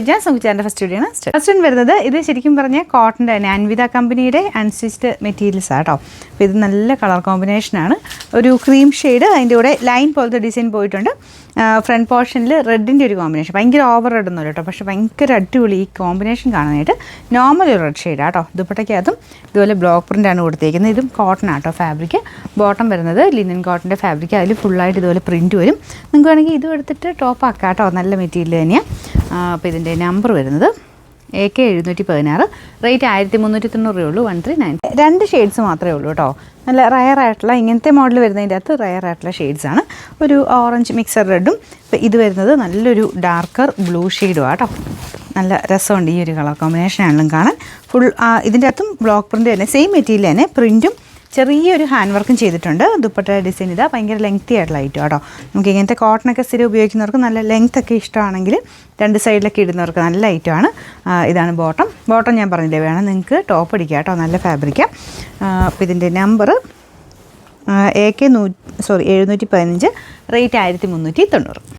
ഞാൻ സുഖിച്ചാൻ്റെ first video ആണ്. First വരുന്നത് ഇത് ശരിക്കും പറഞ്ഞാൽ കോട്ടൻ്റെ തന്നെ അൻവിത കമ്പനിയുടെ അൺസ്റ്റിച്ച്ഡ് മെറ്റീരിയൽസ് ആട്ടോ. അപ്പോൾ ഇത് നല്ല കളർ കോമ്പിനേഷനാണ്. ഒരു ക്രീം ഷെയ്ഡ്, അതിൻ്റെ കൂടെ ലൈൻ പോലത്തെ ഡിസൈൻ പോയിട്ടുണ്ട്. ഫ്രണ്ട് പോർഷനിൽ റെഡിൻ്റെ ഒരു കോമ്പിനേഷൻ, ഭയങ്കര ഓവർ റെഡ് ഒന്നുമില്ല കേട്ടോ, പക്ഷേ ഭയങ്കര അടിപൊളി ഈ കോമ്പിനേഷൻ കാണാനായിട്ട്. നോർമൽ ഒരു റെഡ് ഷെയ്ഡ് ആട്ടോ. ദുപ്പട്ടയ്ക്കകത്തും ഇതുപോലെ ബ്ലോക്ക് പ്രിൻ്റാണ് കൊടുത്തേക്കുന്നത്. ഇതും കോട്ടൺ ആട്ടോ ഫാബ്രിക്. ബോട്ടം വരുന്നത് ലിനൻ കോട്ടൻ്റെ ഫാബ്രിക്, അതിൽ ഫുള്ളായിട്ട് ഇതുപോലെ പ്രിൻറ്റ് വരും. നിങ്ങൾക്ക് വേണമെങ്കിൽ ഇതും എടുത്തിട്ട് ടോപ്പ് ആക്കാം കേട്ടോ, നല്ല മെറ്റീരിയൽ തന്നെയാണ്. അപ്പോൾ ഇതിൻ്റെ നമ്പർ വരുന്നത് AK 716, റേറ്റ് 1390 രൂപയുള്ളൂ. 1390. 2 ഷെയ്ഡ്സ് മാത്രമേ ഉള്ളൂ കേട്ടോ. നല്ല റയറായിട്ടുള്ള ഇങ്ങനത്തെ മോഡൽ വരുന്നതിൻ്റെ അകത്ത് റയറായിട്ടുള്ള ഷെയ്ഡ്സാണ്. ഒരു ഓറഞ്ച് മിക്സർ റെഡും. ഇപ്പോൾ ഇത് വരുന്നത് നല്ലൊരു ഡാർക്കർ ബ്ലൂ ഷെയ്ഡും ആട്ടോ. നല്ല രസമുണ്ട് ഈ ഒരു കളർ കോമ്പിനേഷൻ ആണെങ്കിലും കാണാൻ. ഫുൾ ഇതിൻ്റെ അകത്തും ബ്ലോക്ക് പ്രിൻ്റ് തന്നെ, സെയിം മെറ്റീരിയൽ തന്നെ, പ്രിൻറ്റും ചെറിയൊരു ഹാൻഡ് വർക്കും ചെയ്തിട്ടുണ്ട്. ദുപ്പട്ട ഡിസൈൻ ഇതാ, ഭയങ്കര ലെങ്തി ആയിട്ടുള്ള ഐറ്റം കേട്ടോ. നമുക്ക് ഇങ്ങനത്തെ കോട്ടണൊക്കെ സ്ഥിരം ഉപയോഗിക്കുന്നവർക്ക്, നല്ല ലെങ്ത് ഒക്കെ ഇഷ്ടമാണെങ്കിൽ 2 സൈഡിലൊക്കെ ഇടുന്നവർക്ക് നല്ല ഐറ്റമാണ്. ഇതാണ് ബോട്ടം ഞാൻ പറഞ്ഞില്ലേ, വേണം നിങ്ങൾക്ക് ടോപ്പ് അടിക്കുക കേട്ടോ, നല്ല ഫാബ്രിക്കാണ്. അപ്പോൾ ഇതിൻ്റെ നമ്പർ AK 715, റേറ്റ് 1390.